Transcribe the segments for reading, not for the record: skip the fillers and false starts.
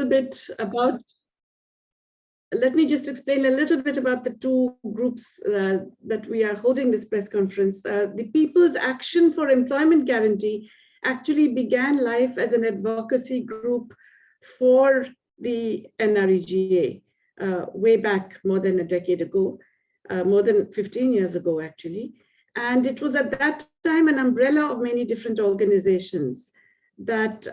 bit about, let me just explain a little bit about the two groups that we are holding this press conference. The People's Action for Employment Guarantee actually began life as an advocacy group for the NREGA way back more than a decade ago, more than 15 years ago, actually. And it was at that time an umbrella of many different organizations that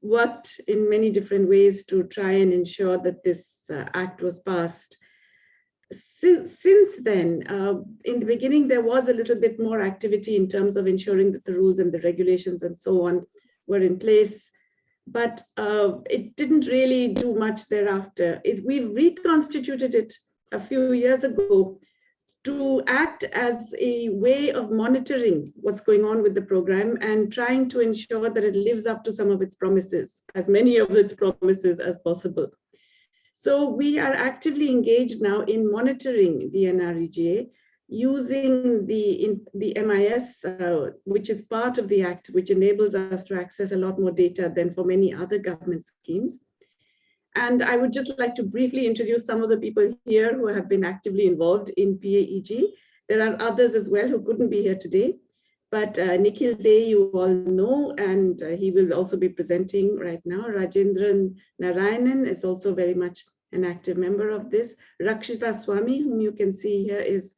worked in many different ways to try and ensure that this act was passed. Since then, in the beginning, there was a little bit more activity in terms of ensuring that the rules and the regulations and so on were in place, but it didn't really do much thereafter. We've reconstituted it a few years ago to act as a way of monitoring what's going on with the program and trying to ensure that it lives up to some of its promises, as many of its promises as possible. So we are actively engaged now in monitoring the NREGA using the MIS, which is part of the Act, which enables us to access a lot more data than for many other government schemes. And I would just like to briefly introduce some of the people here who have been actively involved in PAEG. There are others as well who couldn't be here today, but Nikhil Dey, you all know, and he will also be presenting right now. Rajendran Narayanan is also very much an active member of this. Rakshita Swami, whom you can see here, is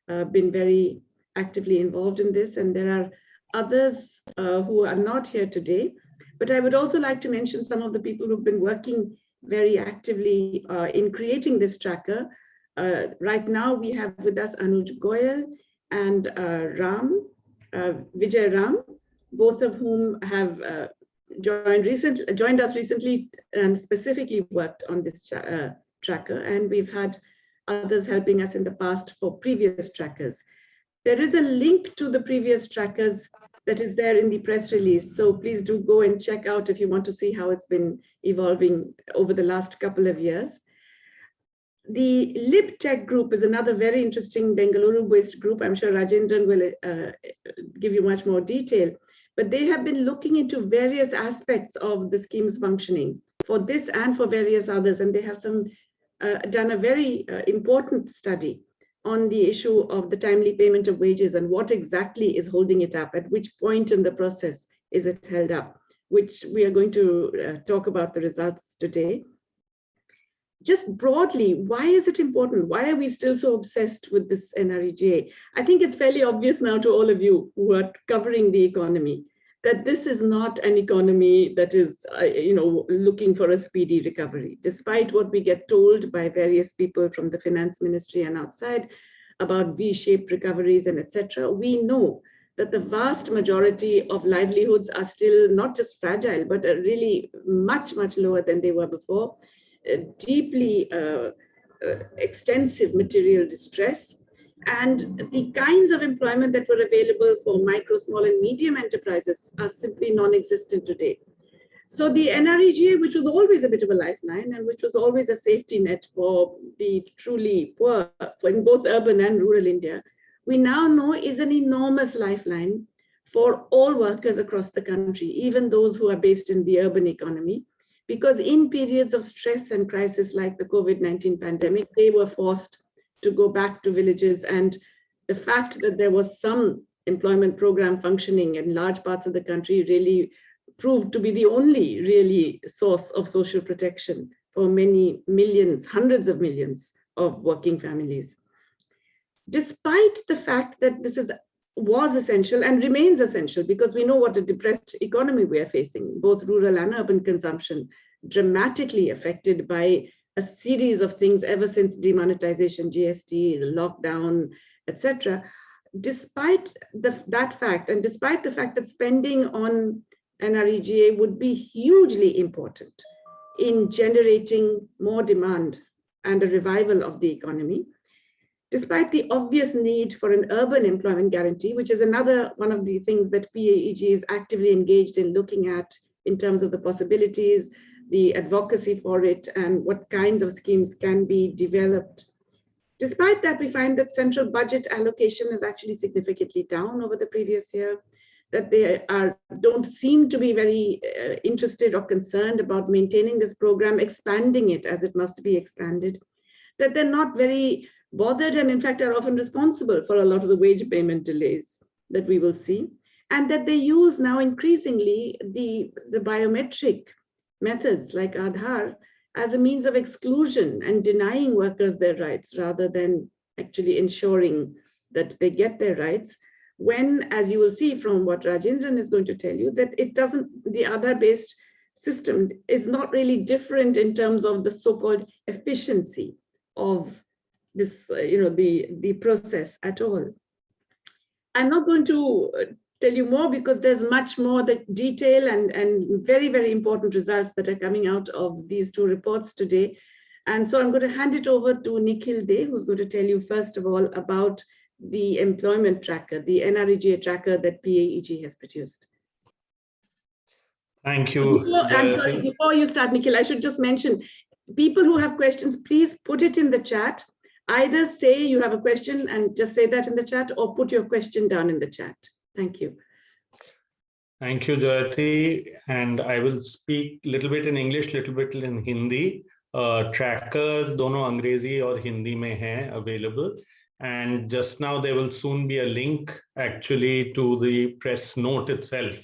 been very actively involved in this, and there are others who are not here today. But I would also like to mention some of the people who've been working very actively in creating this tracker. Right now, we have with us Anuj Goyal and Vijay Ram, both of whom have joined us recently and specifically worked on this tracker. And we've had others helping us in the past for previous trackers. There is a link to the previous trackers that is there in the press release. So please do go and check out if you want to see how it's been evolving over the last couple of years. The LibTech group is another very interesting Bengaluru-based group. I'm sure Rajendran will give you much more detail, but they have been looking into various aspects of the scheme's functioning for this and for various others. And they have done a very important study on the issue of the timely payment of wages and what exactly is holding it up, at which point in the process is it held up, which we are going to talk about the results today. Just broadly, why is it important? Why are we still so obsessed with this NREGA? I think it's fairly obvious now to all of you who are covering the economy that this is not an economy that is, looking for a speedy recovery. Despite what we get told by various people from the finance ministry and outside about V-shaped recoveries and etc., we know that the vast majority of livelihoods are still not just fragile, but are really much, much lower than they were before. Deeply extensive material distress, and the kinds of employment that were available for micro, small, and medium enterprises are simply non-existent today. So the NREGA, which was always a bit of a lifeline and which was always a safety net for the truly poor in both urban and rural India, we now know is an enormous lifeline for all workers across the country, even those who are based in the urban economy. Because in periods of stress and crisis like the COVID-19 pandemic, they were forced to go back to villages. And the fact that there was some employment program functioning in large parts of the country really proved to be the only really source of social protection for many millions, hundreds of millions of working families. Despite the fact that this was essential and remains essential, because we know what a depressed economy we are facing, both rural and urban consumption, dramatically affected by a series of things ever since demonetization, GST, the lockdown, etc. Despite that fact, and despite the fact that spending on NREGA would be hugely important in generating more demand and a revival of the economy, despite the obvious need for an urban employment guarantee, which is another one of the things that PAEG is actively engaged in looking at in terms of the possibilities, the advocacy for it, and what kinds of schemes can be developed. Despite that, we find that central budget allocation is actually significantly down over the previous year. that they don't seem to be very interested or concerned about maintaining this program, expanding it as it must be expanded, that they're not very bothered and in fact are often responsible for a lot of the wage payment delays that we will see, and that they use now increasingly the biometric methods like Aadhaar as a means of exclusion and denying workers their rights rather than actually ensuring that they get their rights. When, as you will see from what Rajendran is going to tell you, that it doesn't, the Aadhaar-based system is not really different in terms of the so-called efficiency of this, the process at all. I'm not going to tell you more because there's much more the detail and very, very important results that are coming out of these two reports today. And so I'm going to hand it over to Nikhil Dey, who's going to tell you first of all about the employment tracker, the NREGA tracker that PAEG has produced. Thank you. I'm sorry, before you start, Nikhil, I should just mention, people who have questions, please put it in the chat. Either say you have a question and just say that in the chat, or put your question down in the chat. Thank you. Thank you, Jayati. And I will speak a little bit in English, little bit in Hindi. Tracker दोनों अंग्रेजी और हिंदी में है available. And just now there will soon be a link actually to the press note itself,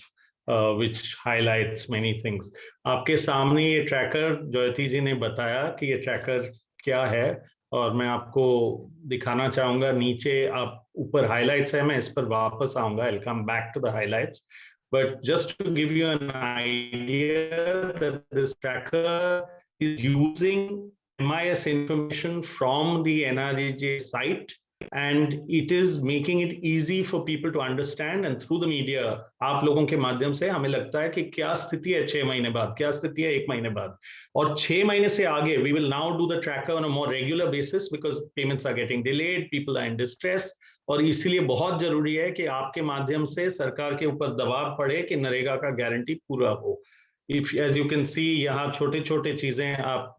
which highlights many things. आपके सामने ये tracker जयती जी ने बताया कि ये ट्रैकर क्या है, और मैं आपको दिखाना चाहूंगा. नीचे आप ऊपर हाइलाइट्स है, मैं इस पर वापस आऊंगा. I'll come back to the highlights. But just to give you an idea that this tracker is using MIS information from the NREGA site, and it is making it easy for people to understand. And through the media, आप लोगों के माध्यम से हमें लगता है कि क्या स्थिति है 6 महीने बाद, क्या स्थिति है 1 महीने बाद, और 6 महीने से आगे we will now do the tracker on a more regular basis because payments are getting delayed, people are in distress. और इसीलिए बहुत जरूरी है कि आपके माध्यम से सरकार के ऊपर दबाव पड़े कि नरेगा का गारंटी पूरा हो. If, as you can see, यहाँ छोटे छोटे चीजें आप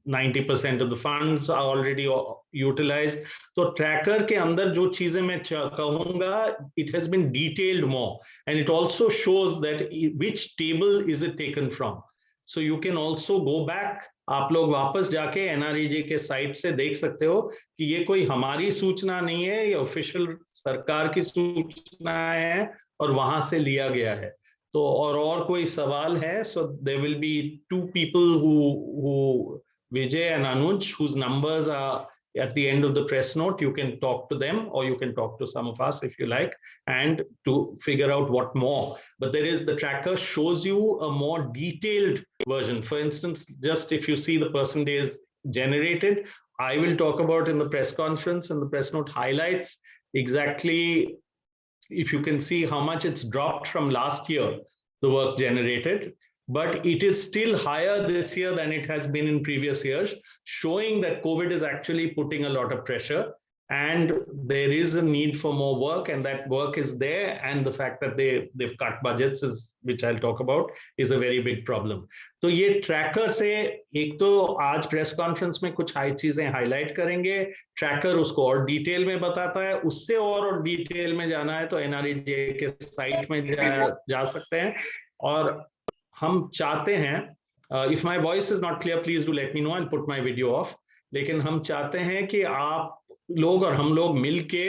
90% of the funds are already utilized. तो ट्रैकर के अंदर जो चीजें मैं कहूँगा, it has been detailed more, and it also shows that which table is it taken from. So you can also go back. आप लोग वापस जाके NREGA के साइट से देख सकते हो कि ये कोई हमारी सूचना नहीं है, ये ऑफिशियल सरकार की सूचना है और वहां से लिया गया है. तो और कोई सवाल है? So there will be 2 people who Vijay and Anuj, whose numbers are at the end of the press note. You can talk to them, or you can talk to some of us if you like, and to figure out what more. But there is, the tracker shows you a more detailed version. For instance, just if you see the percentage generated, I will talk about in the press conference and the press note highlights exactly. If you can see how much it's dropped from last year, the work generated, but it is still higher this year than it has been in previous years, showing that COVID is actually putting a lot of pressure, and there is a need for more work, and that work is there, and the fact that they've cut budgets, is, which I'll talk about, is a very big problem. तो ये tracker से एक तो आज press conference में कुछ चीजें highlight करेंगे, ट्रैकर उसको और डिटेल में बताता है. उससे और डिटेल में जाना है तो NREGA के साइट में जा सकते हैं. और हम चाहते हैं, if my voice is not clear, please do let me know, I'll put my video off. लेकिन हम चाहते हैं कि आप लोग और हम लोग मिलके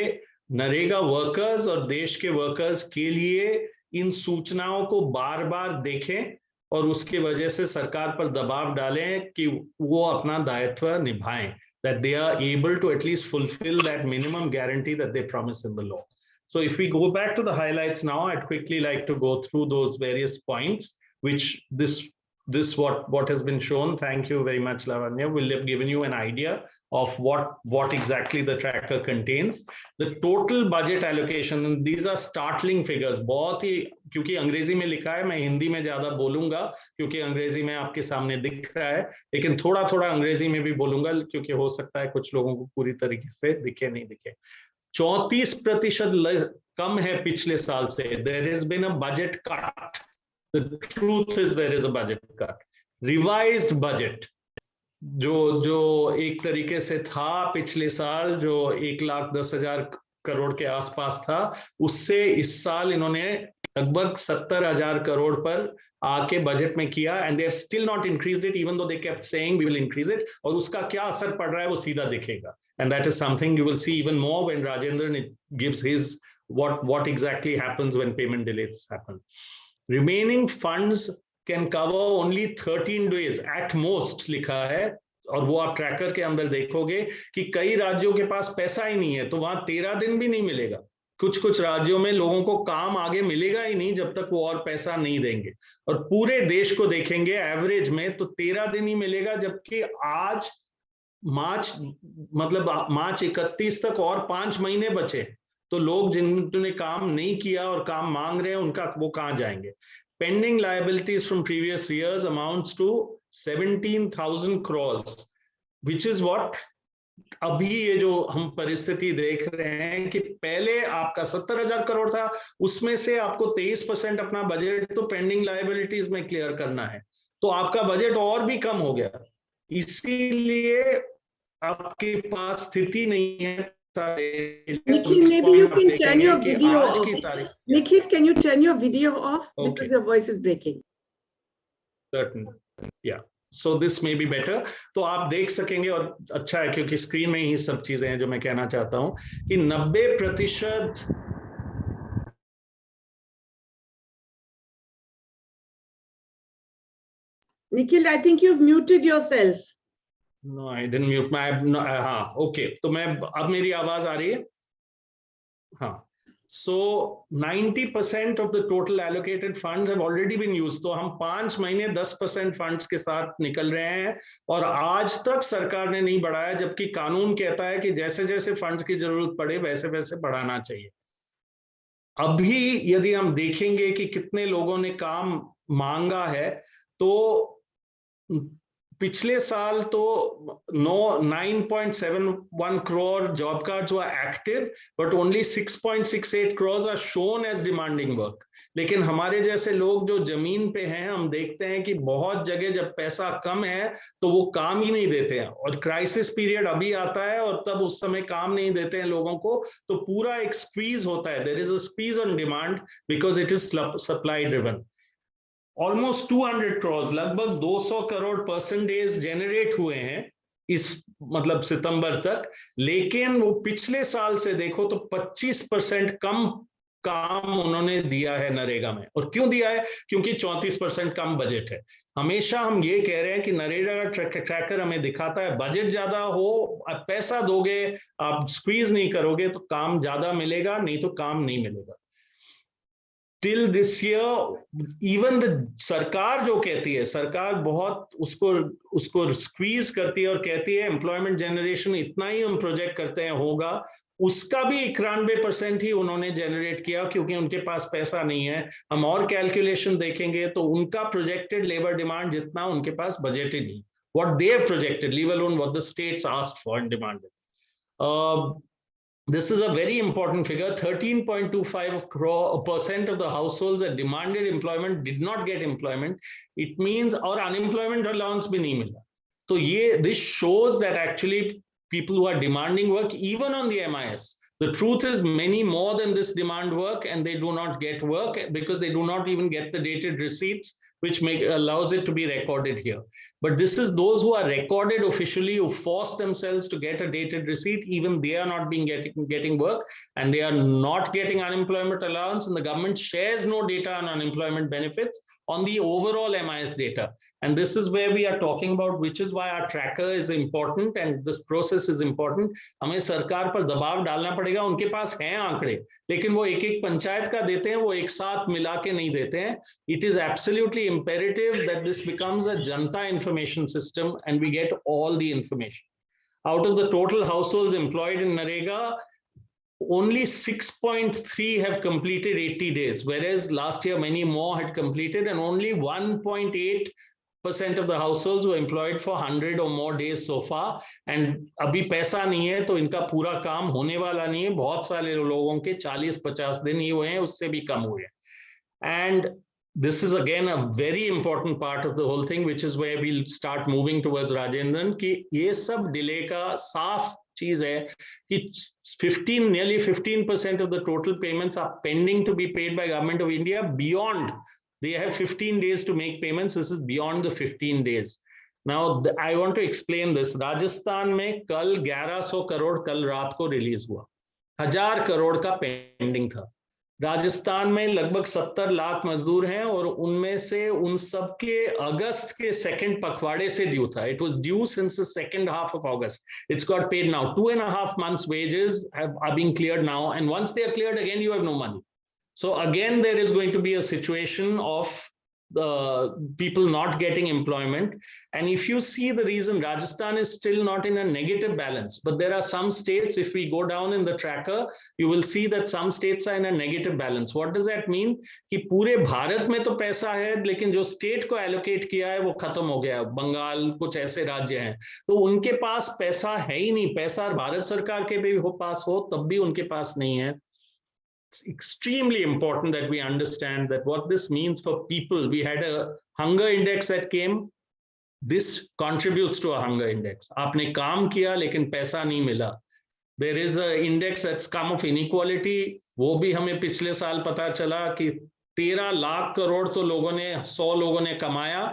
नरेगा वर्कर्स और देश के वर्कर्स के लिए इन सूचनाओं को बार बार देखें और उसके वजह से सरकार पर दबाव डालें कि वो अपना दायित्व निभाएं, that they are able to at least fulfill that minimum guarantee that they promise in the law. So if we go back to the highlights now, I'd quickly like to go through those various points, which this what has been shown. Thank you very much, Lavanya. Will have given you an idea of what exactly the tracker contains. The total budget allocation, and these are startling figures. बहुत ही, क्योंकि अंग्रेजी में लिखा है, मैं हिंदी में ज्यादा बोलूंगा क्योंकि अंग्रेजी में आपके सामने दिख रहा है, लेकिन थोड़ा थोड़ा अंग्रेजी में भी बोलूंगा क्योंकि हो सकता है कुछ लोगों को पूरी तरीके से दिखे नहीं दिखे. 34% कम है पिछले साल से. There has been a budget cut. The truth is there is a budget cut. Revised budget, जो एक तरीके से था पिछले साल, जो 1,10,000 करोड़ के आसपास था, उससे इस साल इन्होंने लगभग 70,000 करोड़ पर आके बजट में किया, and they still not increased it even though they kept saying we will increase it. और उसका क्या असर पड़ रहा है वो सीधा दिखेगा, and that is something you will see even more when Rajendran gives his what exactly happens when payment delays happen. Remaining funds can cover only 13 days at most लिखा है, और वो आप ट्रैकर के अंदर देखोगे कि कई राज्यों के पास पैसा ही नहीं है, तो वहां 13 दिन भी नहीं मिलेगा। कुछ राज्यों में लोगों को काम आगे मिलेगा ही नहीं जब तक वो और पैसा नहीं देंगे। और पूरे देश को देखेंगे एवरेज में तो 13 दिन ही मिलेगा, जबकि आज मार्च 31 तक और 5 महीने बचे। तो लोग जिन्होंने काम नहीं किया और काम मांग रहे हैं उनका वो कहां जाएंगे। Pending liabilities from previous years amounts to 17,000 crores, which is what अभी ये जो हम परिस्थिति देख रहे हैं कि पहले आपका 70,000 करोड़ था, उसमें से आपको 23% अपना बजट तो पेंडिंग लायबिलिटीज में क्लियर करना है, तो आपका बजट और भी कम हो गया। इसीलिए आपके पास स्थिति नहीं है। Nikhil, maybe you can turn your video off. Nikhil, can you turn your video off? Okay. Because your voice is breaking. Certainly. Yeah. So this may be better. तो आप देख सकेंगे, और अच्छा है क्योंकि स्क्रीन में ही सब चीजें हैं जो मैं कहना चाहता हूं कि 90%। Nikhil, I think you've muted yourself. No, I didn't mute my. No, हाँ, okay. तो मैं अब मेरी आवाज आ रही है? हाँ. So 90% of the total allocated funds have already been used. तो हम 5 महीने 10% फंड्स के साथ निकल रहे हैं, और आज तक सरकार ने नहीं बढ़ाया, जबकि कानून कहता है कि जैसे जैसे फंड्स की जरूरत पड़े वैसे वैसे बढ़ाना चाहिए। अभी यदि हम देखेंगे कि कितने लोगों ने काम मांगा है, तो पिछले साल तो 9.71 crore job cards were active, but only 6.68 crores are shown as demanding work. लेकिन हमारे जैसे लोग जो जमीन पे हैं, हम देखते हैं कि बहुत जगह जब पैसा कम है तो वो काम ही नहीं देते हैं, और क्राइसिस पीरियड अभी आता है और तब उस समय काम नहीं देते हैं लोगों को, तो पूरा एक स्क्वीज होता है। There is a squeeze on demand because it is supply driven. Almost 200 crores, लगभग 200 करोड़ पर्सन डेज जनरेट हुए हैं इस सितंबर तक, लेकिन वो पिछले साल से देखो तो 25% कम काम उन्होंने दिया है नरेगा में। और क्यों दिया है? क्योंकि 34% कम बजट है। हमेशा हम ये कह रहे हैं कि नरेगा ट्रैकर हमें दिखाता है बजट ज्यादा हो, आप पैसा दोगे, आप स्क्वीज नहीं करोगे तो काम ज्यादा मिलेगा, नहीं तो काम नहीं मिलेगा। Till this year even the सरकार जो कहती है, सरकार बहुत उसको स्क्वीज करती है और कहती है एम्प्लॉयमेंट जनरेशन इतना ही हम प्रोजेक्ट करते हैं होगा, उसका भी 91% ही उन्होंने जनरेट किया क्योंकि उनके पास पैसा नहीं है। हम और कैलकुलेशन देखेंगे तो उनका प्रोजेक्टेड लेबर डिमांड जितना उनके पास बजट ही नहीं, what they have projected, leave alone what the states asked for and demanded. This is a very important figure. 13.25% of the households that demanded employment did not get employment. It means और unemployment allowance भी नहीं मिला। तो this shows that actually people who are demanding work, even on the MIS, the truth is many more than this demand work, and they do not get work because they do not even get the dated receipts, which allows it to be recorded here. But this is those who are recorded officially, who force themselves to get a dated receipt, even they are not getting work, and they are not getting unemployment allowance, and the government shares no data on unemployment benefits on the overall MIS data. And this is where we are talking about, which is why our tracker is important and this process is important. हमें सरकार पर दबाव डालना पड़ेगा, उनके पास हैं आंकड़े, लेकिन वो एक एक पंचायत का देते हैं, वो एक साथ मिला के नहीं देते हैं। It is absolutely imperative that this becomes a Janta information system and we get all the information. Out of the total households employed in Narega, only 6.3 have completed 80 days, whereas last year many more had completed, and only 1.8% of the households were employed for 100 or more days so far. And अभी पैसा नहीं है तो इनका पूरा काम होने वाला नहीं है। बहुत सारे लोगों के 40-50 दिन ही हुए हैं, उससे भी कम हुए हैं। And this is again a very important part of the whole thing, which is where we'll start moving towards Rajendran, कि ये सब डिले का साफ चीज है कि nearly 15% of the total payments are pending to be paid by Government of India beyond. They have 15 days to make payments. This is beyond the 15 days. Now, I want to explain this. Rajasthan में कल 1100 करोड़ कल रात को release हुआ, 1000 करोड़ का pending था। राजस्थान में लगभग 70 लाख मजदूर हैं और उनमें से उन सब के अगस्त के सेकंड पखवाड़े से ड्यू था। It was due since the second half of August. It's got paid now. 2.5 months wages are being cleared now, and once they are cleared again you have no money. So again there is going to be a situation of the people not getting employment. And if you see the reason, Rajasthan is still not in a negative balance, but there are some states, if we go down in the tracker, you will see that some states are in a negative balance. What does that mean? कि पूरे भारत में तो पैसा है, लेकिन जो state को allocate किया है वो खत्म हो गया। बंगाल, कुछ ऐसे राज्य हैं तो उनके पास पैसा है ही नहीं। पैसा भारत सरकार के भी पास हो तब भी उनके पास नहीं है। It's extremely important that we understand that what this means for people. We had a hunger index that came. This contributes to a hunger index. आपने काम किया लेकिन पैसा नहीं मिला। There is a index that's come of inequality. वो भी हमें पिछले साल पता चला कि 13 लाख करोड़ तो लोगों ने, 100 लोगों ने कमाया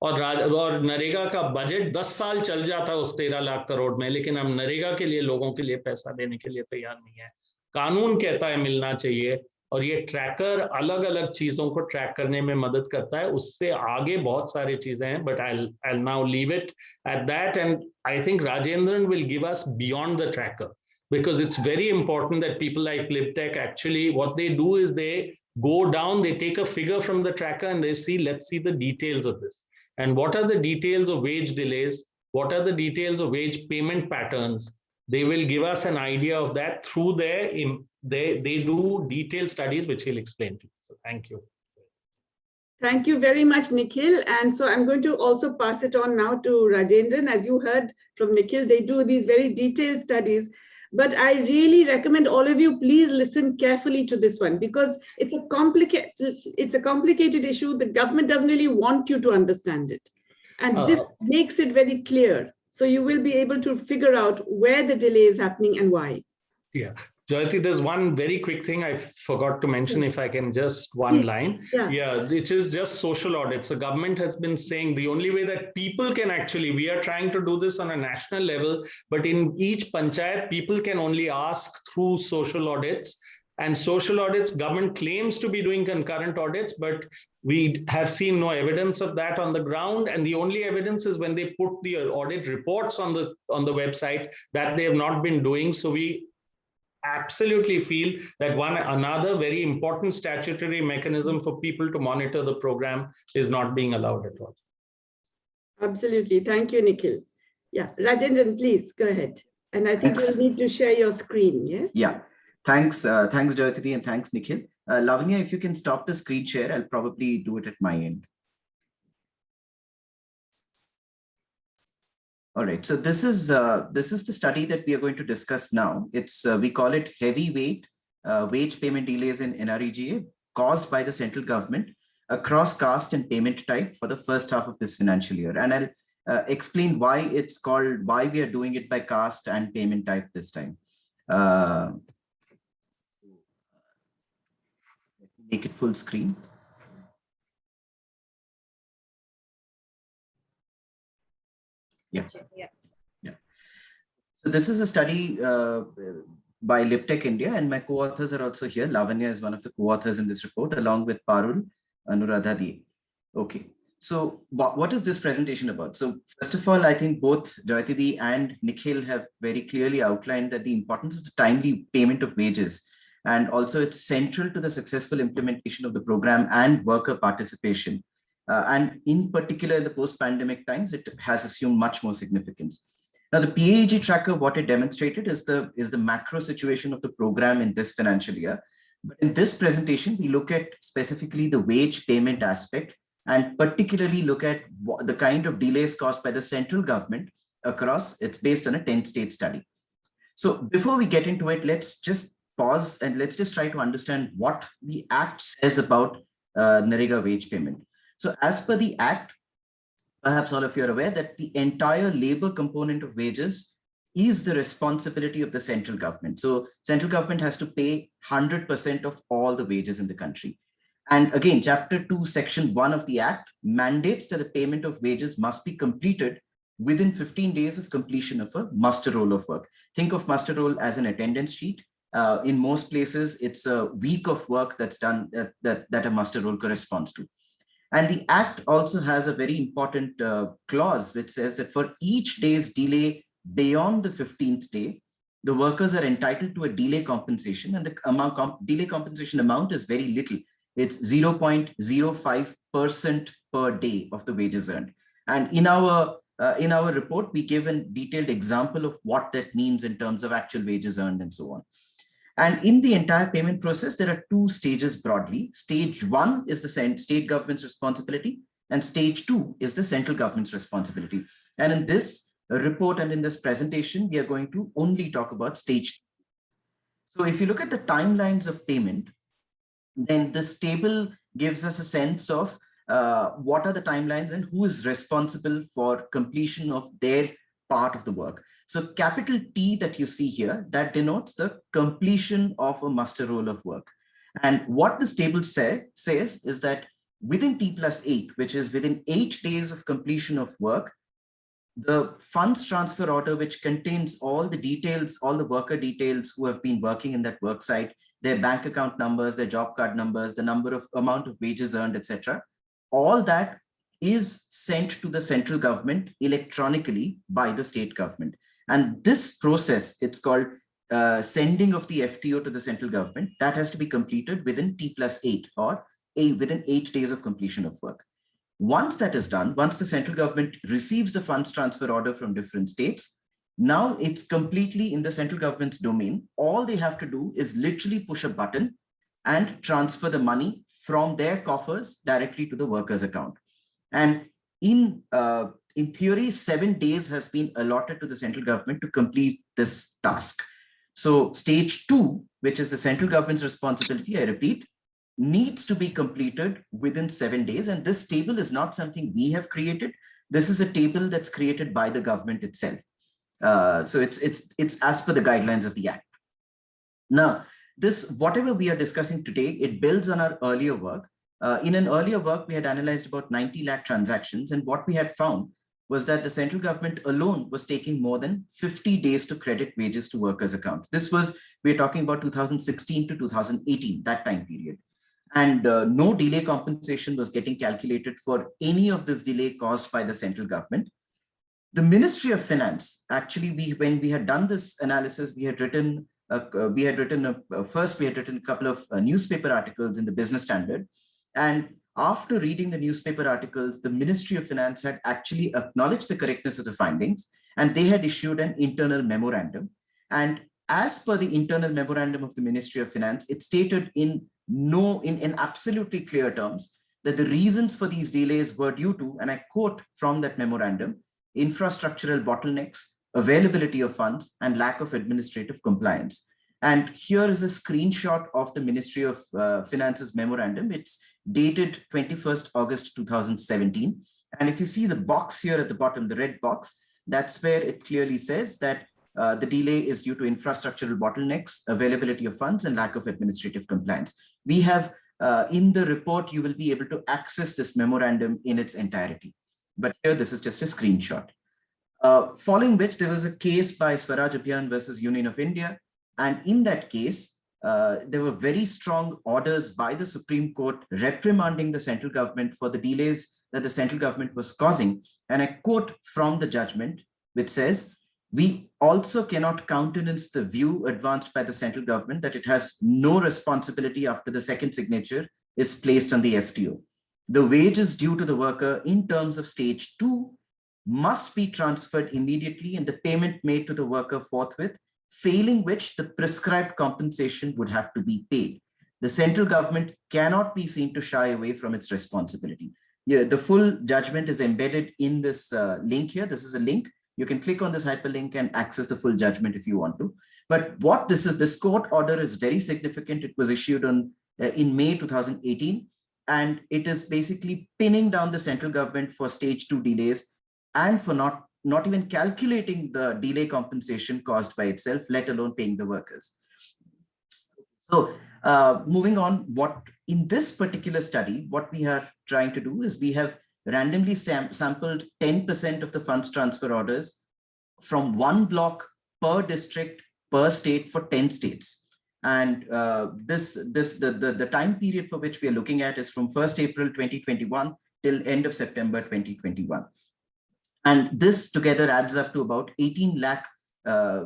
और नरेगा का बजट 10 साल चल जाता उस 13 लाख करोड़ में, लेकिन हम नरेगा के लिए लोगों के लिए पैसा देने के लिए तैयार नहीं है। कानून कहता है मिलना चाहिए, और ये ट्रैकर अलग अलग चीजों को ट्रैक करने में मदद करता है। उससे आगे बहुत सारी चीजें हैं, but I'll now leave it at that, and I think Rajendran will give us beyond the tracker, because it's very important that people like LibTech actually, what they do is they go down, they take a figure from the tracker and they see, let's see the details of this, and what are the details of wage delays, what are the details of wage payment patterns. They will give us an idea of that through they do detailed studies, which he'll explain to you. So thank you. Thank you very much, Nikhil. And so I'm going to also pass it on now to Rajendran. As you heard from Nikhil, they do these very detailed studies. But I really recommend all of you, please listen carefully to this one, because it's a complicated issue. The government doesn't really want you to understand it. And this makes it very clear. So you will be able to figure out where the delay is happening and why. Yeah. Jayati, there's one very quick thing I forgot to mention, if I can just one line. Yeah, it is just social audits. The government has been saying the only way that people can actually, we are trying to do this on a national level, but in each panchayat, people can only ask through social audits. And social audits, government claims to be doing concurrent audits, but we have seen no evidence of that on the ground. And the only evidence is when they put the audit reports on the website, that they have not been doing. So we absolutely feel that another very important statutory mechanism for people to monitor the program is not being allowed at all. Absolutely. Thank you, Nikhil. Yeah, Rajendran, please go ahead. And I think you'll need to share your screen, yes? Yeah. Thanks, Jayati, and thanks, Nikhil. Lavanya, if you can stop the screen share, I'll probably do it at my end. All right, so this is the study that we are going to discuss now. It's we call it heavyweight wage payment delays in NREGA caused by the central government across caste and payment type for the first half of this financial year. And I'll explain why we are doing it by caste and payment type this time. Make it full screen. Yeah. So this is a study by LibTech India, and my co-authors are also here. Lavanya is one of the co-authors in this report, along with Parul Anuradhadi. Okay. So what is this presentation about? So first of all, I think both Jayati and Nikhil have very clearly outlined that the importance of the timely payment of wages, and also it's central to the successful implementation of the program and worker participation. And in particular, in the post-pandemic times, it has assumed much more significance. Now, the PAEG tracker, what it demonstrated is the macro situation of the program in this financial year. But in this presentation, we look at specifically the wage payment aspect, and particularly look at the kind of delays caused by the central government across. It's based on a 10-state study. So before we get into it, let's just pause and let's just try to understand what the Act says about NREGA wage payment. So as per the Act, perhaps all of you are aware that the entire labor component of wages is the responsibility of the central government. So central government has to pay 100% of all the wages in the country. And again, Chapter 2, Section 1 of the Act mandates that the payment of wages must be completed within 15 days of completion of a muster roll of work. Think of muster roll as an attendance sheet. In most places, it's a week of work that's done that a muster roll corresponds to. And the Act also has a very important clause which says that for each day's delay beyond the 15th day, the workers are entitled to a delay compensation, and the delay compensation amount is very little. It's 0.05% per day of the wages earned. And in our report, we give a detailed example of what that means in terms of actual wages earned and so on. And in the entire payment process, there are two stages broadly. Stage 1 is the state government's responsibility, and stage 2 is the central government's responsibility. And in this report and in this presentation, we are going to only talk about stage 2. So if you look at the timelines of payment, then this table gives us a sense of what are the timelines and who is responsible for completion of their part of the work. So capital T that you see here, that denotes the completion of a muster roll of work. And what this table says is that within T+8, which is within 8 days of completion of work, the funds transfer order, which contains all the details, all the worker details who have been working in that work site, their bank account numbers, their job card numbers, the amount of wages earned, etc. All that is sent to the central government electronically by the state government. And this process, it's called sending of the FTO to the central government, that has to be completed within T+8 or within 8 days of completion of work. Once that is done, once the central government receives the funds transfer order from different states, now it's completely in the central government's domain. All they have to do is literally push a button and transfer the money from their coffers directly to the worker's account. And in theory, 7 days has been allotted to the central government to complete this task. So stage 2, which is the central government's responsibility, I repeat, needs to be completed within 7 days. And this table is not something we have created. This is a table that's created by the government itself. So it's as per the guidelines of the Act. Now, whatever we are discussing today, it builds on our earlier work. In an earlier work, we had analyzed about 90 lakh transactions, and what we had found was that the central government alone was taking more than 50 days to credit wages to workers' accounts. We're talking about 2016 to 2018, that time period. And no delay compensation was getting calculated for any of this delay caused by the central government. The Ministry of Finance, actually, when we had done this analysis, we had written a couple of newspaper articles in the Business Standard. And after reading the newspaper articles, the Ministry of Finance had actually acknowledged the correctness of the findings, and they had issued an internal memorandum. And as per the internal memorandum of the Ministry of Finance, it stated in absolutely clear terms that the reasons for these delays were due to, and I quote from that memorandum, infrastructural bottlenecks, availability of funds, and lack of administrative compliance. And here is a screenshot of the Ministry of Finance's memorandum. It's dated 21st August 2017. And if you see the box here at the bottom, the red box, that's where it clearly says that the delay is due to infrastructural bottlenecks, availability of funds, and lack of administrative compliance. We have, in the report, you will be able to access this memorandum in its entirety. But here, this is just a screenshot. Following which, there was a case by Swaraj Abhiyan versus Union of India. And in that case, there were very strong orders by the Supreme Court reprimanding the central government for the delays that the central government was causing. And I quote from the judgment, which says, "We also cannot countenance the view advanced by the central government that it has no responsibility after the second signature is placed on the FTO. The wages due to the worker in terms of stage 2 must be transferred immediately and the payment made to the worker forthwith, failing which the prescribed compensation would have to be paid. The central government cannot be seen to shy away from its responsibility." Yeah, the full judgment is embedded in this link here. This is a link. You can click on this hyperlink and access the full judgment if you want to. But what this court order is very significant. It was issued in May 2018, and it is basically pinning down the central government for stage 2 delays and for not not even calculating the delay compensation caused by itself, let alone paying the workers. So moving on, what in this particular study, what we are trying to do is we have randomly sampled 10% of the funds transfer orders from one block per district per state for 10 states. And the time period for which we are looking at is from 1st April 2021 till end of September 2021. And this together adds up to about 18 lakh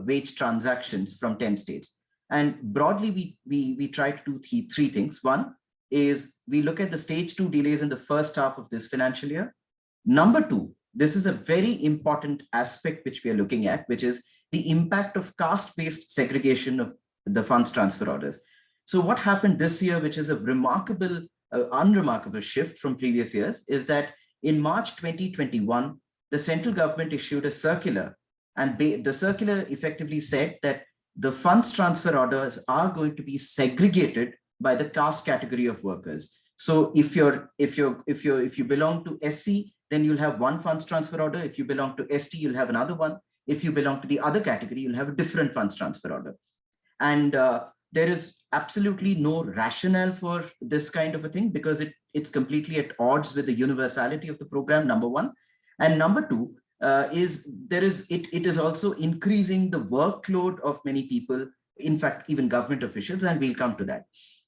wage transactions from 10 states. And broadly, we try to do three things. One is we look at the stage 2 delays in the first half of this financial year. Number 2, this is a very important aspect which we are looking at, which is the impact of caste-based segregation of the funds transfer orders. So what happened this year, which is a remarkable, unremarkable shift from previous years, is that in March 2021, the central government issued a circular, and the circular effectively said that the funds transfer orders are going to be segregated by the caste category of workers. So if you belong to SC, then you'll have one funds transfer order. If you belong to ST, you'll have another one. If you belong to the other category, you'll have a different funds transfer order. And there is absolutely no rationale for this kind of a thing, because it's completely at odds with the universality of the program, number one. And number two, it is also increasing the workload of many people, in fact, even government officials, and we'll come to that.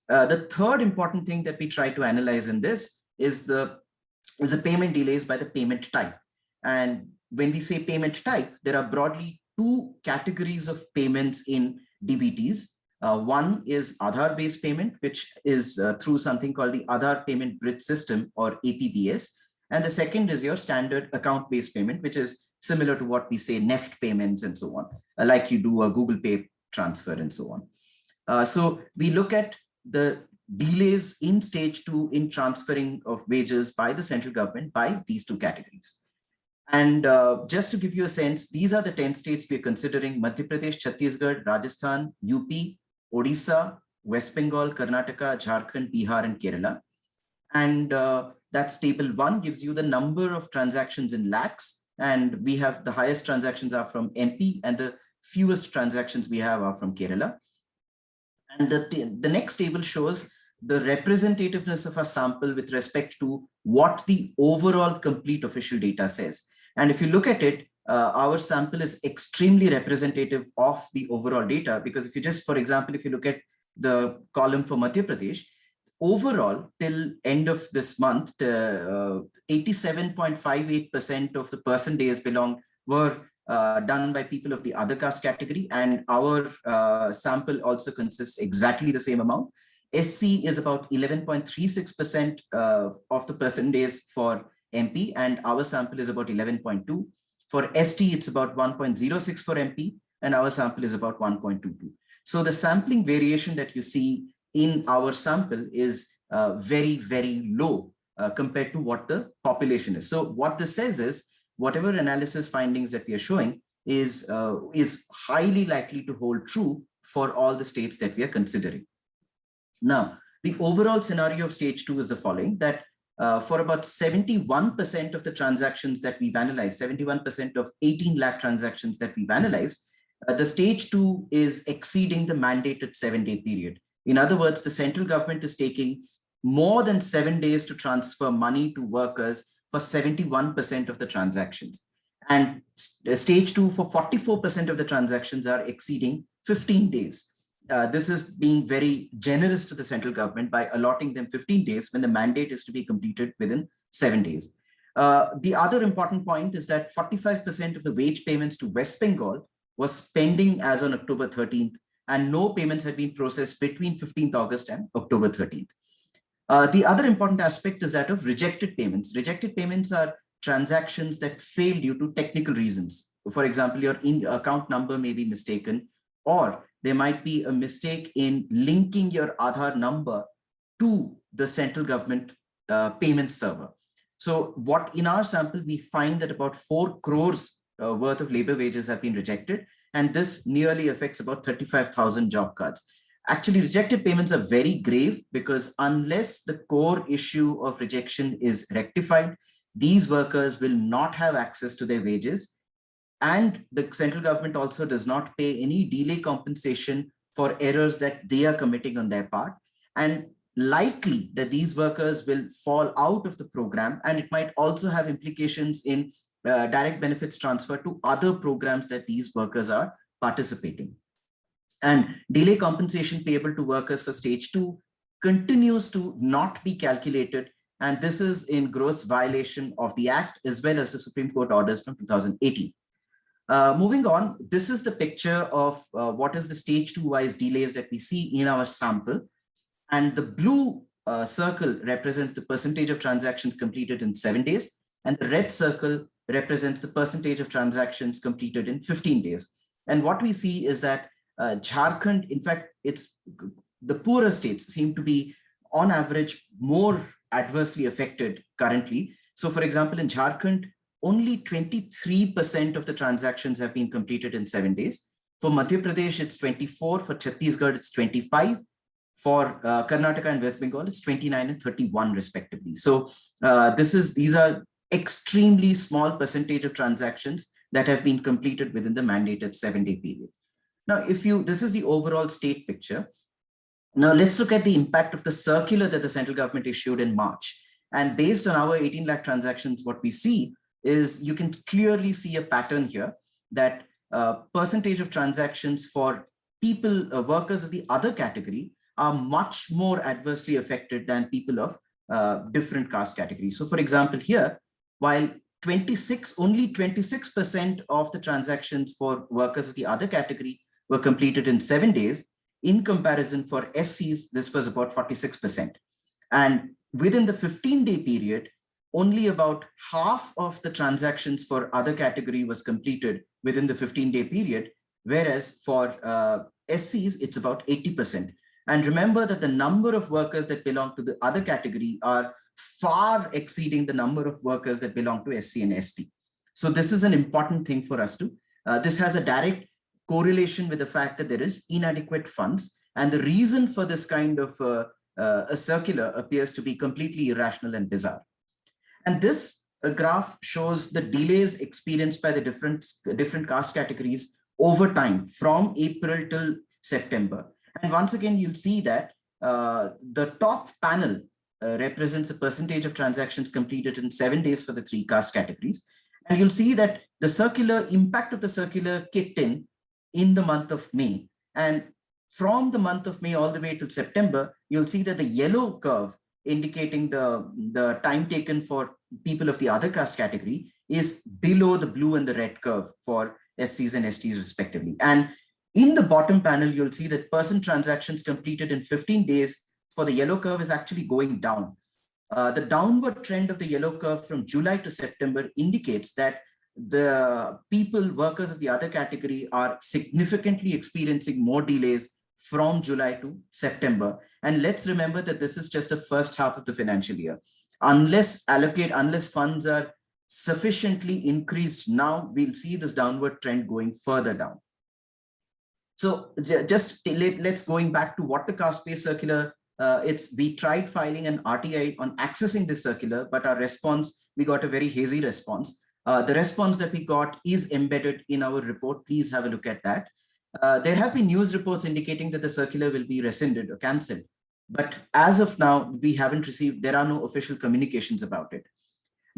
The third important thing that we try to analyze in this is the payment delays by the payment type. And when we say payment type, there are broadly two categories of payments in DBTs. One is Aadhaar-based payment, which is through something called the Aadhaar Payment Bridge System, or APBS. And the second is your standard account-based payment, which is similar to what we say NEFT payments and so on, like you do a Google Pay transfer and so on. So we look at the delays in stage 2 in transferring of wages by the central government by these two categories. And just to give you a sense, these are the 10 states we are considering: Madhya Pradesh, Chhattisgarh, Rajasthan, UP, Odisha, West Bengal, Karnataka, Jharkhand, Bihar, and Kerala. And that's table 1 gives you the number of transactions in lakhs. And we have the highest transactions are from MP, and the fewest transactions we have are from Kerala. And the next table shows the representativeness of a sample with respect to what the overall complete official data says. And if you look at it, our sample is extremely representative of the overall data, because if you just, for example, if you look at the column for Madhya Pradesh, overall, till end of this month, 87.58% of the person days were done by people of the other caste category, and our sample also consists exactly the same amount. SC is about 11.36% of the person days for MP, and our sample is about 11.2. For ST, it's about 1.06 for MP, and our sample is about 1.22. So the sampling variation that you see in our sample is very, very low compared to what the population is. So what this says is, whatever analysis findings that we are showing is highly likely to hold true for all the states that we are considering. Now, the overall scenario of stage 2 is the following, that for about 71% of the transactions that we've analyzed, 71% of 18 lakh transactions that we've analyzed, the stage 2 is exceeding the mandated 7-day period. In other words, the central government is taking more than 7 days to transfer money to workers for 71% of the transactions. And stage 2 for 44% of the transactions are exceeding 15 days. This is being very generous to the central government by allotting them 15 days when the mandate is to be completed within 7 days. The other important point is that 45% of the wage payments to West Bengal was pending as on October 13th, and no payments had been processed between 15th August and October 13th. The other important aspect is that of rejected payments. Rejected payments are transactions that fail due to technical reasons. For example, your account number may be mistaken, or there might be a mistake in linking your Aadhaar number to the central government payment server. So what in our sample, we find that about 4 crores worth of labor wages have been rejected, and this nearly affects about 35,000 job cards. Actually, rejected payments are very grave, because unless the core issue of rejection is rectified, these workers will not have access to their wages, And the central government also does not pay any delay compensation for errors that they are committing on their part. And likely that these workers will fall out of the program, and it might also have implications in direct benefits transfer to other programs that these workers are participating. And delay compensation payable to workers for stage 2 continues to not be calculated, and this is in gross violation of the Act as well as the Supreme Court orders from 2018. Moving on, this is the picture of what is the stage 2 wise delays that we see in our sample. And the blue circle represents the percentage of transactions completed in 7 days, and the red circle represents the percentage of transactions completed in 15 days. And what we see is that Jharkhand, in fact, it's the poorer states seem to be on average more adversely affected currently. So for example, in Jharkhand, only 23% of the transactions have been completed in 7 days. For Madhya Pradesh, it's 24. For Chhattisgarh, it's 25. For Karnataka and West Bengal, it's 29 and 31 respectively. So these are extremely small percentage of transactions that have been completed within the mandated 7-day period. Now, this is the overall state picture. Now let's look at the impact of the circular that the central government issued in March. And based on our 18 lakh transactions, what we see is you can clearly see a pattern here that percentage of transactions for people, workers of the other category are much more adversely affected than people of different caste categories. So for example, here, while only 26% of the transactions for workers of the other category were completed in 7 days, in comparison for SCs, this was about 46%. And within the 15-day period, only about half of the transactions for other category was completed within the 15-day period, whereas for SCs, it's about 80%. And remember that the number of workers that belong to the other category are far exceeding the number of workers that belong to SC and ST. So this is an important thing for us to, this has a direct correlation with the fact that there is inadequate funds. And the reason for this kind of a circular appears to be completely irrational and bizarre. And this graph shows the delays experienced by the different caste categories over time from April till September. And once again, you'll see that the top panel represents the percentage of transactions completed in 7 days for the 3 caste categories. And you'll see that the impact of the circular kicked in the month of May. And from the month of May all the way till September, you'll see that the yellow curve indicating the time taken for people of the other caste category is below the blue and the red curve for SCs and STs respectively. And in the bottom panel, you'll see that person transactions completed in 15 days for the yellow curve is actually going down. The downward trend of the yellow curve from July to September indicates that the workers of the other category are significantly experiencing more delays from July to September. And let's remember that this is just the first half of the financial year. Unless funds are sufficiently increased now, we'll see this downward trend going further down. So let's going back to what the caste-based circular, we tried filing an RTI on accessing this circular, but our response, we got a very hazy response. The response that we got is embedded in our report. Please have a look at that. There have been news reports indicating that the circular will be rescinded or cancelled. But as of now, there are no official communications about it.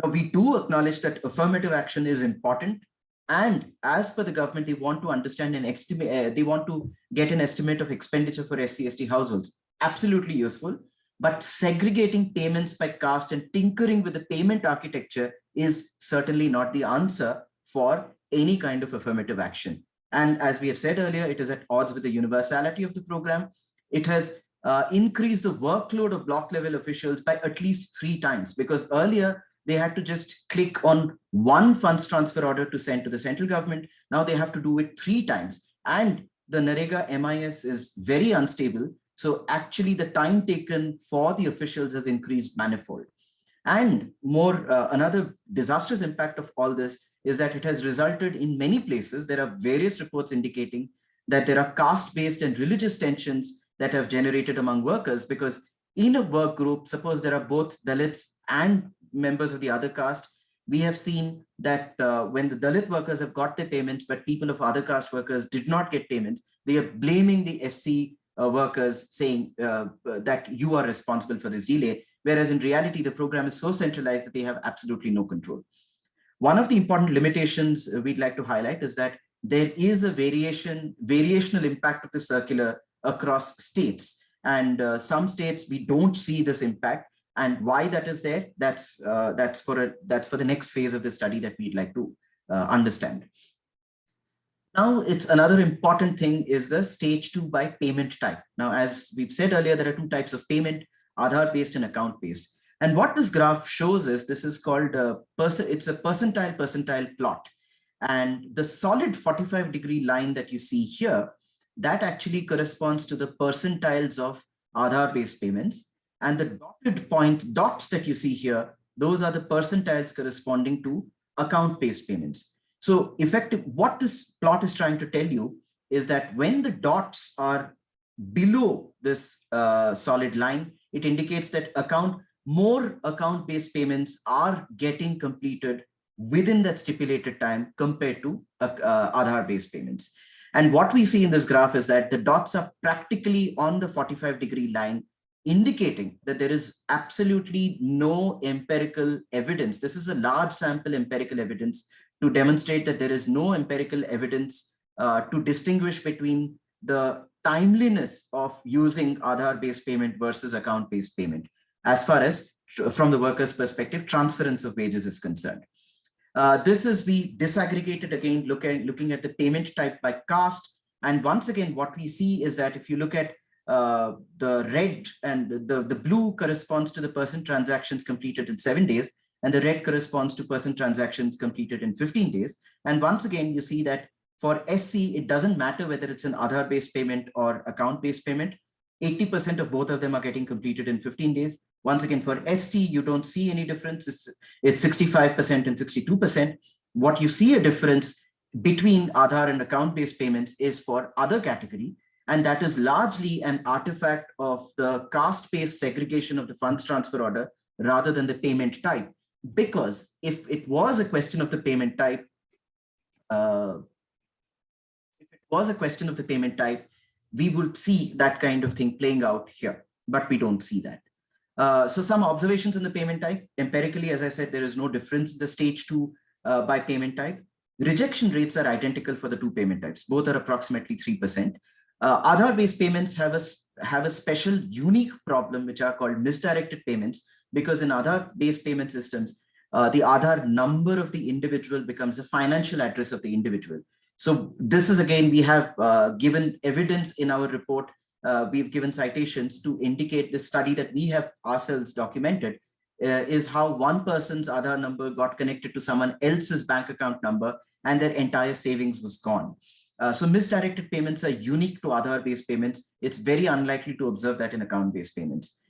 Now, we do acknowledge that affirmative action is important. And as per the government, they want to understand and estimate, they want to get an estimate of expenditure for SC/ST households. Absolutely useful. But segregating payments by caste and tinkering with the payment architecture is certainly not the answer for any kind of affirmative action. And as we have said earlier, it is at odds with the universality of the program. It has increased the workload of block level officials by at least 3 times, because earlier they had to just click on one funds transfer order to send to the central government. Now they have to do it 3 times. And the NREGA MIS is very unstable. So actually the time taken for the officials has increased manifold. And another disastrous impact of all this is that it has resulted in many places. There are various reports indicating that there are caste-based and religious tensions that have generated among workers, because in a work group, suppose there are both Dalits and members of the other caste, we have seen that when the Dalit workers have got their payments, but people of other caste workers did not get payments, they are blaming the SC workers, saying that you are responsible for this delay, whereas in reality, the program is so centralized that they have absolutely no control. One of the important limitations we'd like to highlight is that there is a variational impact of the circular across states. And some states, we don't see this impact. And why that is there, that's for the next phase of the study that we'd like to understand. Now, it's another important thing is the stage 2 by payment type. Now, as we've said earlier, there are two types of payment, Aadhaar-based and account-based. And what this graph shows is this is called it's a percentile plot. And the solid 45-degree line that you see here, that actually corresponds to the percentiles of Aadhaar-based payments. And the dotted dots that you see here, those are the percentiles corresponding to account-based payments. So what this plot is trying to tell you is that when the dots are below this solid line, it indicates that more account-based payments are getting completed within that stipulated time compared to Aadhaar-based payments. And what we see in this graph is that the dots are practically on the 45-degree line, indicating that there is absolutely no empirical evidence. This is a large sample empirical evidence to demonstrate that there is no empirical evidence to distinguish between the timeliness of using Aadhaar-based payment versus account-based payment, as far as, from the worker's perspective, transference of wages is concerned. We disaggregated again, looking at the payment type by caste. And once again, what we see is that if you look at the red and the blue corresponds to the person transactions completed in 7 days, and the red corresponds to person transactions completed in 15 days. And once again, you see that for SC, it doesn't matter whether it's an Aadhaar-based payment or account-based payment. 80% of both of them are getting completed in 15 days. Once again, for ST, you don't see any difference. It's 65% and 62%. What you see a difference between Aadhaar and account-based payments is for other category. And that is largely an artifact of the caste-based segregation of the funds transfer order rather than the payment type. Because if it was a question of the payment type, we would see that kind of thing playing out here, but we don't see that. So some observations in the payment type. Empirically, as I said, there is no difference in the stage 2 by payment type. Rejection rates are identical for the two payment types. Both are approximately 3%. Aadhaar-based payments have a special unique problem, which are called misdirected payments, because in Aadhaar-based payment systems, the Aadhaar number of the individual becomes a financial address of the individual. So this is, again, we have given evidence in our report. We've given citations to indicate the study that we have ourselves documented is how one person's Aadhaar number got connected to someone else's bank account number and their entire savings was gone. So misdirected payments are unique to Aadhaar-based payments. It's very unlikely to observe that in account-based payments.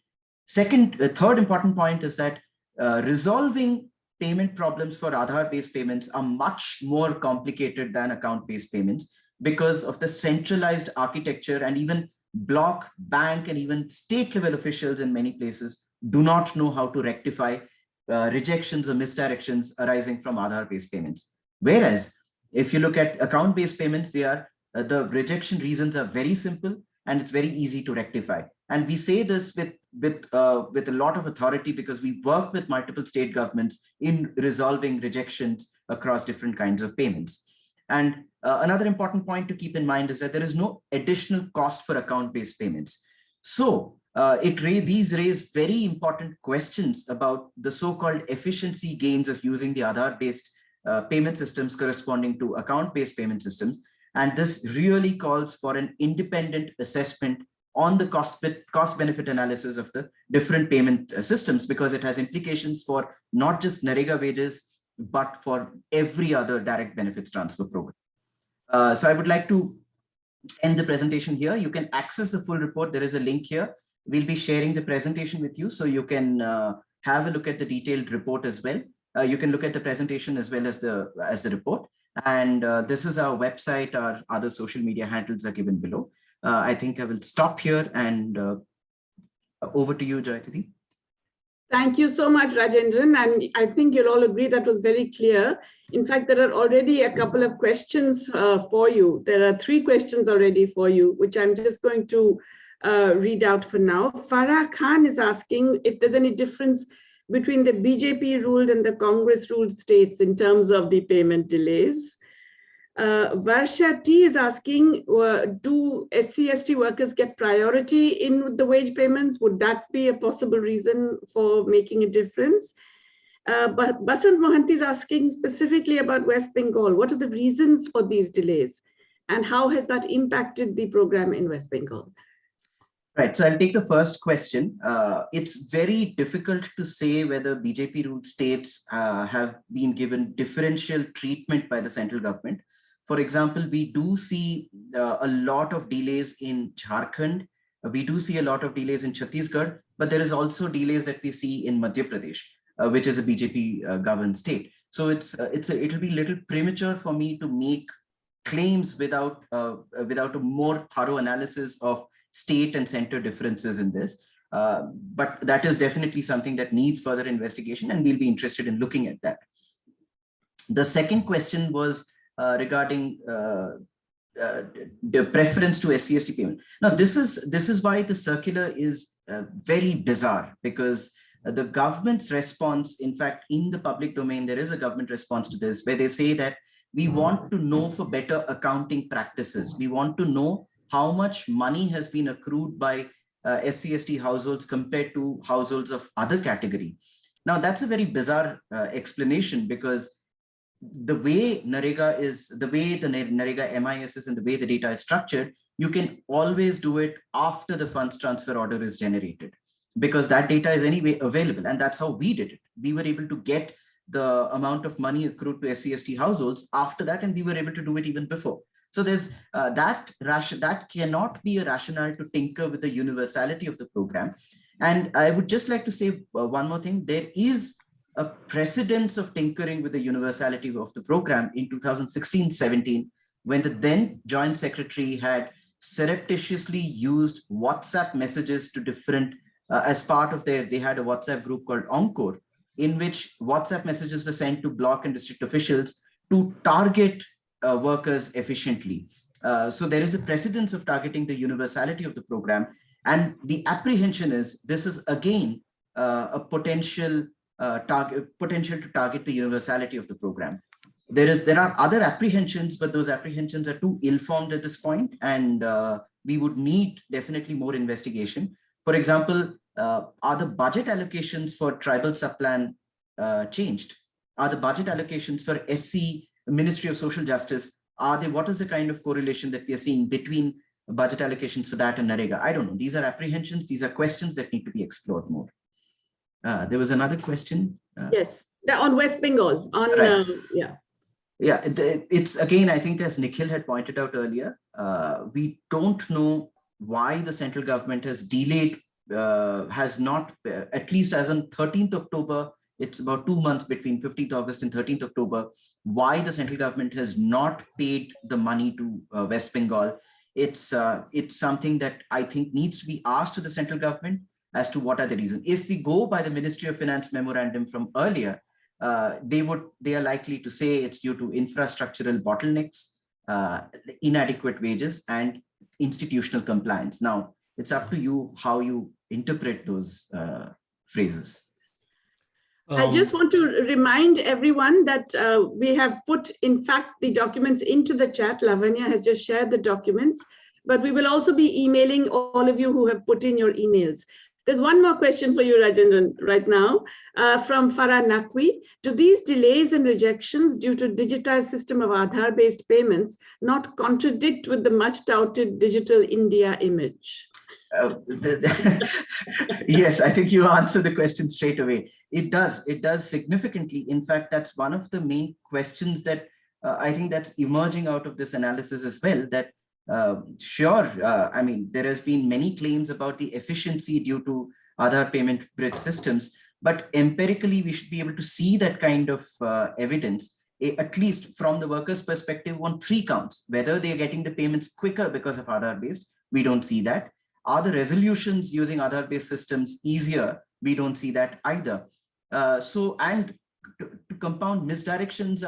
Third important point is that resolving payment problems for Aadhaar-based payments are much more complicated than account-based payments because of the centralized architecture, and even block, bank, and even state-level officials in many places do not know how to rectify rejections or misdirections arising from Aadhaar-based payments. Whereas if you look at account-based payments, the rejection reasons are very simple and it's very easy to rectify. And we say this with a lot of authority because we work with multiple state governments in resolving rejections across different kinds of payments. And another important point to keep in mind is that there is no additional cost for account-based payments. So these raise very important questions about the so-called efficiency gains of using the Aadhaar-based payment systems corresponding to account-based payment systems. And this really calls for an independent assessment on the cost-benefit analysis of the different payment systems, because it has implications for not just NREGA wages, but for every other direct benefits transfer program. So I would like to end the presentation here. You can access the full report. There is a link here. We'll be sharing the presentation with you, so you can have a look at the detailed report as well. You can look at the presentation as well as the report. And this is our website. Our other social media handles are given below. I think I will stop here and over to you, Jayatidi. Thank you so much, Rajendran. And I think you'll all agree that was very clear. In fact, there are already a couple of questions for you. There are 3 questions already for you, which I'm just going to read out for now. Farah Khan is asking if there's any difference between the BJP ruled and the Congress ruled states in terms of the payment delays. Varsha T is asking, do SC/ST workers get priority in the wage payments? Would that be a possible reason for making a difference? But Basant Mohanty is asking specifically about West Bengal. What are the reasons for these delays? And how has that impacted the program in West Bengal? Right, so I'll take the first question. It's very difficult to say whether BJP-ruled states have been given differential treatment by the central government. For example, we do see a lot of delays in Jharkhand. We do see a lot of delays in Chhattisgarh, but there is also delays that we see in Madhya Pradesh, which is a BJP governed state. So it'll be a little premature for me to make claims without a more thorough analysis of state and center differences in this. But that is definitely something that needs further investigation, and we'll be interested in looking at that. The second question was regarding the preference to SC/ST payment. Now, this is why the circular is very bizarre, because the government's response, in fact, in the public domain, there is a government response to this, where they say that we want to know for better accounting practices. We want to know how much money has been accrued by SC/ST households compared to households of other category. Now, that's a very bizarre explanation, because the way Narega is, the way the Narega MIS is and the way the data is structured, you can always do it after the funds transfer order is generated, because that data is anyway available. And that's how we did it. We were able to get the amount of money accrued to SC/ST households after that, and we were able to do it even before. So there's that cannot be a rationale to tinker with the universality of the program. And I would just like to say one more thing. There is a precedence of tinkering with the universality of the program in 2016-17, when the then Joint Secretary had surreptitiously used WhatsApp messages to different, as part of they had a WhatsApp group called Encore, in which WhatsApp messages were sent to block and district officials to target workers efficiently. So there is a precedence of targeting the universality of the program. And the apprehension is, this is again a potential to target the universality of the program. There are other apprehensions, but those apprehensions are too ill-formed at this point, and we would need definitely more investigation. For example, are the budget allocations for tribal subplan changed? Are the budget allocations for SC, Ministry of Social Justice, what is the kind of correlation that we are seeing between budget allocations for that and Narega? I don't know. These are apprehensions. These are questions that need to be explored more. There was another question. Yes, on West Bengal. Right. Yeah, it's again, I think, as Nikhil had pointed out earlier, we don't know why the central government has delayed, has not, at least as on 13th October, it's about 2 months between 15th August and 13th October, why the central government has not paid the money to West Bengal. It's something that I think needs to be asked to the central government as to what are the reasons. If we go by the Ministry of Finance memorandum from earlier, they are likely to say it's due to infrastructural bottlenecks, inadequate wages, and institutional compliance. Now, it's up to you how you interpret those phrases. I just want to remind everyone that we have put, in fact, the documents into the chat. Lavanya has just shared the documents, but we will also be emailing all of you who have put in your emails. There's one more question for you, Rajendran, right now, from Farah Naqvi. Do these delays and rejections due to digitized system of Aadhaar-based payments not contradict with the much touted Digital India image? Yes, I think you answered the question straight away. It does significantly. In fact, that's one of the main questions that I think that's emerging out of this analysis as well, that sure, I mean, there has been many claims about the efficiency due to Aadhaar payment bridge systems, but empirically, we should be able to see that kind of evidence, at least from the workers' perspective, on 3 counts. Whether they are getting the payments quicker because of Aadhaar-based, we don't see that. Are the resolutions using Aadhaar-based systems easier? we don't see that either. And to compound, misdirections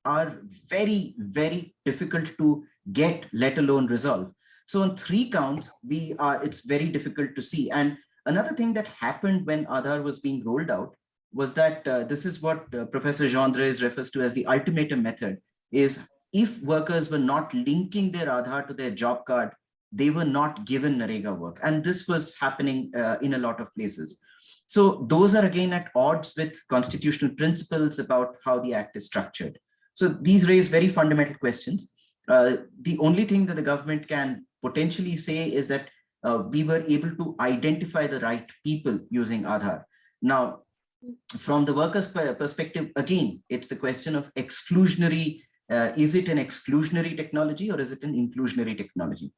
are very, very difficult to get, let alone resolve. So on 3 counts, it's very difficult to see. And another thing that happened when Aadhaar was being rolled out was that this is what Professor Gendres refers to as the ultimatum method, is if workers were not linking their Aadhaar to their job card, they were not given NREGA work. And this was happening in a lot of places. So those are again at odds with constitutional principles about how the act is structured. So these raise very fundamental questions. The only thing that the government can potentially say is that we were able to identify the right people using Aadhaar. Now, from the workers' perspective, again, it's the question of exclusionary. Is it an exclusionary technology or is it an inclusionary technology?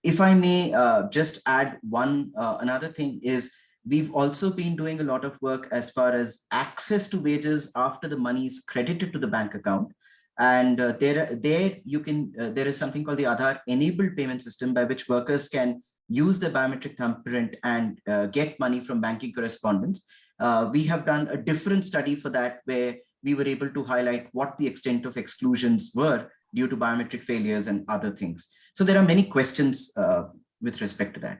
If I may just add another thing is, we've also been doing a lot of work as far as access to wages after the money is credited to the bank account. And there is something called the Aadhaar enabled payment system, by which workers can use the biometric thumbprint and get money from banking correspondence. We have done a different study for that, where we were able to highlight what the extent of exclusions were due to biometric failures and other things. So there are many questions with respect to that.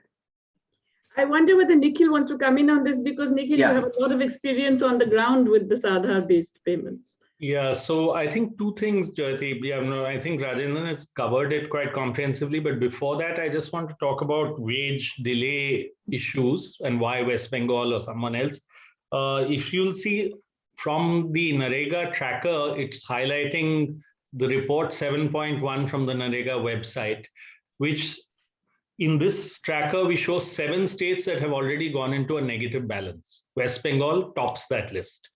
I wonder whether Nikhil wants to come in on this, because Nikhil, Yeah. you have a lot of experience on the ground with this Aadhaar-based payments. Yeah, so I think 2 things, Jyoti. I think Rajendran has covered it quite comprehensively, but before that, I just want to talk about wage delay issues and why West Bengal or someone else. If you'll see from the NREGA tracker, it's highlighting the report 7.1 from the NREGA website, which in this tracker, we show 7 states that have already gone into a negative balance. West Bengal tops that list.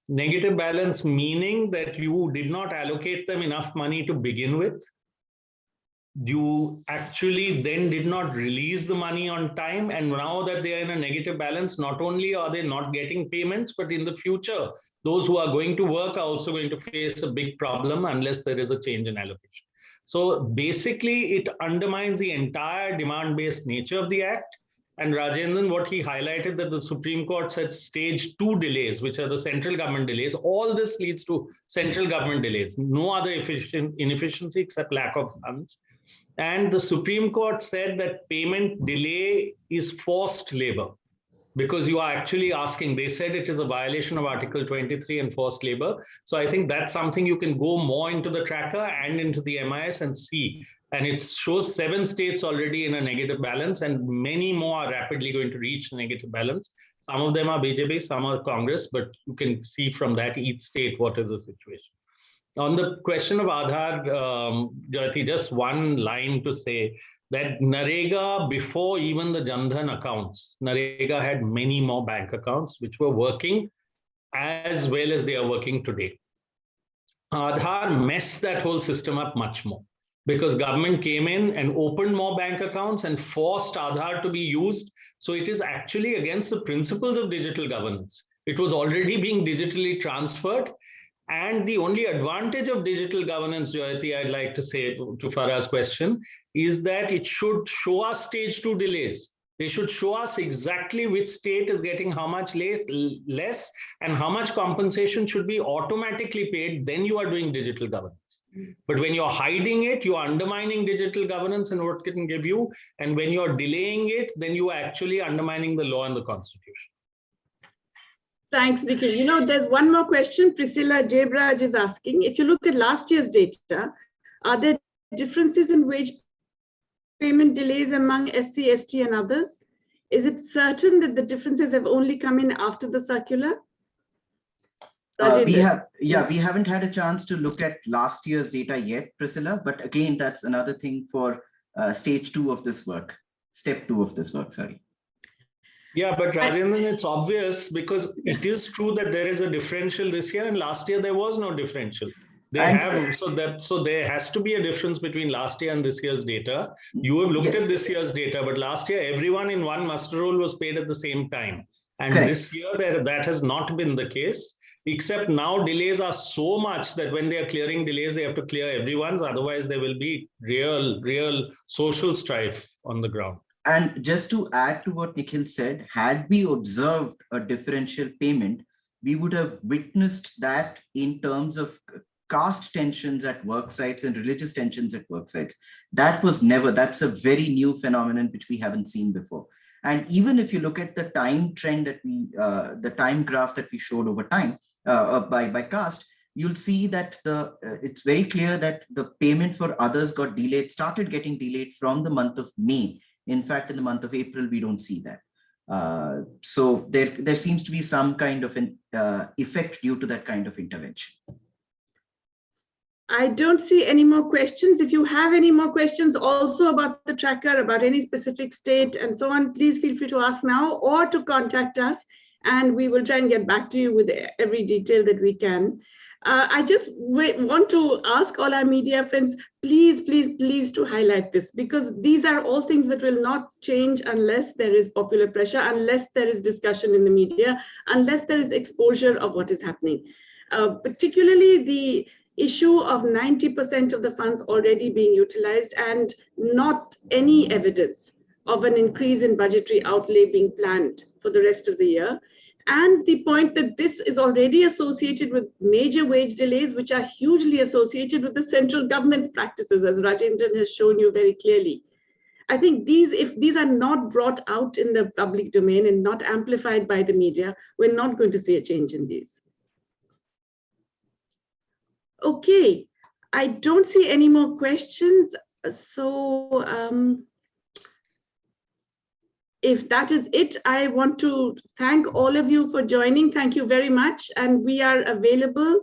Negative balance meaning that you did not allocate them enough money to begin with. You actually then did not release the money on time. And now that they are in a negative balance, not only are they not getting payments, but in the future, those who are going to work are also going to face a big problem unless there is a change in allocation. So basically, it undermines the entire demand-based nature of the act. And Rajendran, what he highlighted, that the Supreme Court said stage 2 delays, which are the central government delays, all this leads to central government delays, no other inefficiency except lack of funds. And the Supreme Court said that payment delay is forced labor, because you are actually asking, they said it is a violation of Article 23 and forced labor. So I think that's something you can go more into the tracker and into the MIS and see. And it shows 7 states already in a negative balance, and many more are rapidly going to reach negative balance. Some of them are BJP, some are Congress, but you can see from that each state what is the situation. On the question of Aadhaar, Jyoti, just one line to say that NREGA, before even the Jan Dhan accounts, NREGA had many more bank accounts which were working as well as they are working today. Aadhaar messed that whole system up much more, because government came in and opened more bank accounts and forced Aadhaar to be used. So it is actually against the principles of digital governance. It was already being digitally transferred. And the only advantage of digital governance, Jyoti, I'd like to say to Farah's question, is that it should show us stage 2 delays. They should show us exactly which state is getting how much less and how much compensation should be automatically paid. Then you are doing digital governance. But when you're hiding it, you're undermining digital governance and what it can give you. And when you're delaying it, then you are actually undermining the law and the constitution. Thanks, Nikhil. You know, there's one more question. Priscilla Jabraj is asking, if you look at last year's data, are there differences in wage payment delays among SC, ST and others? Is it certain that the differences have only come in after the circular? We haven't had a chance to look at last year's data yet, Priscilla, but again, that's another thing for stage 2 of this work, step 2 of this work, sorry. Yeah, but Rajendran, it's obvious, because it is true that there is a differential this year, and last year there was no differential. So there has to be a difference between last year and this year's data. You have looked at this year's data, but last year everyone in one muster roll was paid at the same time. And this year that has not been the case, except now delays are so much that when they are clearing delays, they have to clear everyone's. Otherwise, there will be real social strife on the ground. And just to add to what Nikhil said, had we observed a differential payment, we would have witnessed that in terms of caste tensions at work sites and religious tensions at work sites. That's a very new phenomenon which we haven't seen before. And even if you look at the time trend that the time graph that we showed over time by caste, you'll see that it's very clear that the payment for others started getting delayed from the month of May. In fact, in the month of April, we don't see that. So there seems to be some kind of an effect due to that kind of intervention. I don't see any more questions. If you have any more questions also about the tracker, about any specific state and so on, please feel free to ask now or to contact us, and we will try and get back to you with every detail that we can. I just want to ask all our media friends, please, please, please to highlight this, because these are all things that will not change unless there is popular pressure, unless there is discussion in the media, unless there is exposure of what is happening. Particularly the issue of 90% of the funds already being utilized and not any evidence of an increase in budgetary outlay being planned for the rest of the year. And the point that this is already associated with major wage delays, which are hugely associated with the central government's practices, as Rajendran has shown you very clearly. I think if these are not brought out in the public domain and not amplified by the media, we're not going to see a change in these. Okay, I don't see any more questions. So if that is it, I want to thank all of you for joining. Thank you very much. And we are available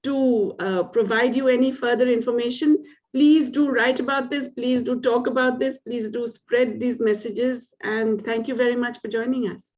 to provide you any further information. Please do write about this. Please do talk about this. Please do spread these messages. And thank you very much for joining us.